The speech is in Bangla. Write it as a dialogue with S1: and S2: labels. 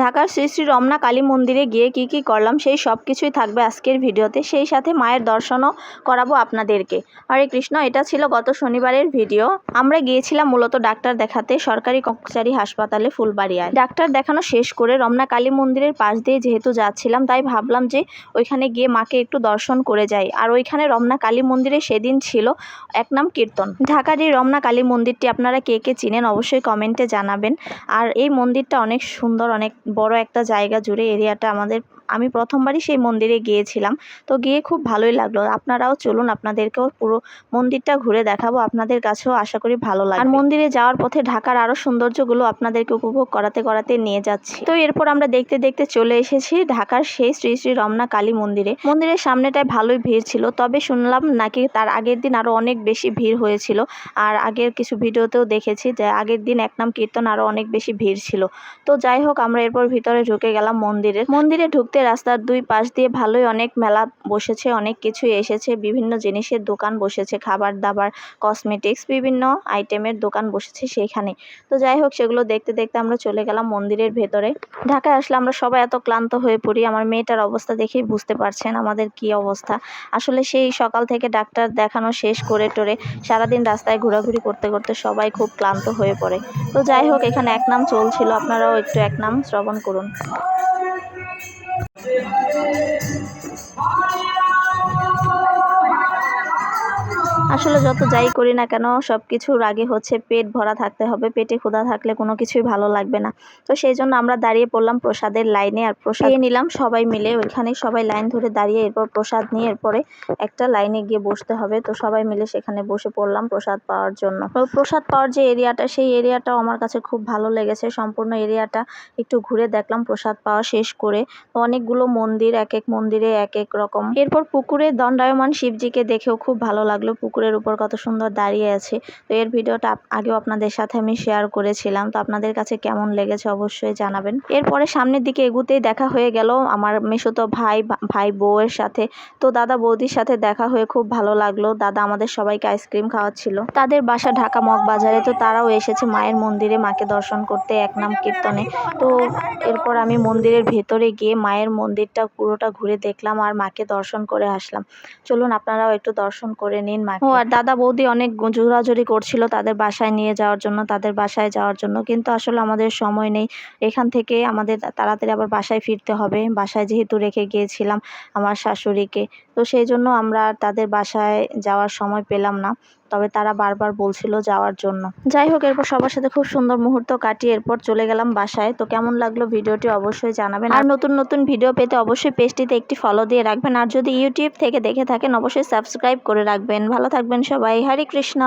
S1: ঢাকার শ্রী শ্রী রমনা কালী মন্দিরে গিয়ে কি করলাম সেই সব কিছুই থাকবে আজকের ভিডিওতে, সেই সাথে মায়ের দর্শনও করাবো আপনাদেরকে। হরে কৃষ্ণ। এটা ছিল গত শনিবারের ভিডিও। আমরা গিয়েছিলাম মূলত ডাক্তার দেখাতে সরকারি কর্মচারী হাসপাতালে ফুলবাড়িয়ায়। ডাক্তার দেখানো শেষ করে রমনা কালী মন্দিরের পাশ দিয়ে যেহেতু যাচ্ছিলাম, তাই ভাবলাম যে ওইখানে গিয়ে মাকে একটু দর্শন করে যাই। আর ওইখানে রমনা কালী মন্দিরে সেদিন ছিল একনাম কীর্তন। ঢাকার এই রমনা কালী মন্দিরটি আপনারা কে কে চিনেন অবশ্যই কমেন্টে জানাবেন। আর এই মন্দিরটা অনেক সুন্দর, অনেক বড় একটা জায়গা জুড়ে এরিয়াটা। আমি প্রথমবারই সেই মন্দিরে গিয়েছিলাম, তো গিয়ে খুব ভালোই লাগলো। আপনারাও চলুন, আপনাদেরকেও পুরো মন্দিরটা ঘুরে দেখাবো, আপনাদের কাছেও আশা করি ভালো লাগবে। আর মন্দিরে যাওয়ার পথে ঢাকার আরো সৌন্দর্যগুলো আপনাদেরকে উপভোগ করাতে নিয়ে যাচ্ছি। তো এরপর আমরা দেখতে দেখতে চলে এসেছি ঢাকার সেই শ্রী শ্রী রমনা কালী মন্দিরে। মন্দিরের সামনেটায় ভালোই ভিড় ছিল, তবে শুনলাম নাকি তার আগের দিন আরো অনেক বেশি ভিড় হয়েছিল। আর আগের কিছু ভিডিওতেও দেখেছি যে আগের দিন একনাম কীর্তন আরো অনেক বেশি ভিড় ছিল। তো যাই হোক, আমরা এরপর ভিতরে ঢুকে গেলাম। মন্দিরে ঢুকতে রাস্তার দুই পাশ দিয়ে ভালোই অনেক মেলা বসেছে, অনেক কিছুই এসেছে, বিভিন্ন জিনিসের দোকান বসেছে, খাবার দাবার, কসমেটিক্স, বিভিন্ন আইটেমের দোকান বসেছে সেইখানে। তো যাই হোক, সেগুলো দেখতে দেখতে আমরা চলে গেলাম মন্দিরের ভেতরে। ঢাকায় আসলে আমরা সবাই এত ক্লান্ত হয়ে পড়ি, আমার মেয়েটার অবস্থা দেখেই বুঝতে পারছেন আমাদের কি অবস্থা। আসলে সেই সকাল থেকে ডাক্তার দেখানো শেষ করে টোরে সারাদিন রাস্তায় ঘোরাঘুরি করতে করতে সবাই খুব ক্লান্ত হয়ে পড়ে। তো যাই হোক, এখানে একনাম চলছিল, আপনারাও একটু একনাম শ্রবণ করুন। আসলে যত যাই করি না কেন, সব কিছুর আগে হচ্ছে পেট ভরা থাকতে হবে। পেটে ক্ষুধা থাকলে কোনো কিছুই ভালো লাগবে না। তো সেই জন্য আমরা দাঁড়িয়ে পড়লাম প্রসাদের লাইনে, আর প্রসাদ নিলাম সবাই মিলে। ওইখানে সবাই লাইন ধরে দাঁড়িয়ে এরপর প্রসাদ নিয়ে এরপরে একটা লাইনে গিয়ে বসতে হবে। তো সবাই মিলে সেখানে বসে পড়লাম প্রসাদ পাওয়ার জন্য। তো প্রসাদ পাওয়ার যে এরিয়াটা, সেই এরিয়াটাও আমার কাছে খুব ভালো লেগেছে। সম্পূর্ণ এরিয়াটা একটু ঘুরে দেখলাম প্রসাদ পাওয়া শেষ করে। অনেকগুলো মন্দির, এক এক মন্দিরে এক এক রকম। এরপর পুকুরে দণ্ডায়মান শিবজিকে দেখেও খুব ভালো লাগলো। পুকুরের উপর কত সুন্দর দাঁড়িয়ে আছে। তো এর ভিডিওটা আগেও আপনাদের সাথে আমি শেয়ার করেছিলাম। তো আপনাদের কাছে কেমন লেগেছে অবশ্যই জানাবেন। এরপরে সামনের দিকে এগুতেই দেখা হয়ে গেল আমার মেসোতো ভাই বউয়ের সাথে। তো দাদা বৌদির সাথে দেখা হয়ে খুব ভালো লাগলো। দাদা আমাদের সবাইকে আইসক্রিম খাওয়াচ্ছিল। তাদের বাসা ঢাকা মগবাজারে, তো তারাও এসেছে মায়ের মন্দিরে মাকে দর্শন করতে একনাম কীর্তনে। তো এরপর আমি মন্দিরের ভেতরে গিয়ে মায়ের মন্দিরটা পুরোটা ঘুরে দেখলাম আর মাকে দর্শন করে আসলাম। চলুন আপনারাও একটু দর্শন করে নিন মাকে। আর দাদা বৌদি অনেক জোরাজুরি করছিল তাদের বাসায় নিয়ে যাওয়ার জন্য, তাদের বাসায় যাওয়ার জন্য, কিন্তু আসলে আমাদের সময় নেই। এখান থেকে আমাদের তাড়াতাড়ি আবার বাসায় ফিরতে হবে। বাসায় যেহেতু রেখে গিয়েছিলাম আমার শাশুড়িকে, তো সেই জন্য আমরা তাদের বাসায় যাওয়ার সময় পেলাম না। তবে তারা বারবার বলছিল যাওয়ার জন্য। যাই হোক, এরপর সবার সাথে খুব সুন্দর মুহূর্ত কাটিয়ে এরপর চলে গেলাম বাসায়। তো কেমন লাগলো ভিডিওটি অবশ্যই জানাবেন। আর নতুন নতুন ভিডিও পেতে অবশ্যই পেজটিতে একটি ফলো দিয়ে রাখবেন। আর যদি ইউটিউব থেকে দেখে থাকেন অবশ্যই সাবস্ক্রাইব করে রাখবেন। ভালো থাকবেন সবাই। হরে কৃষ্ণ।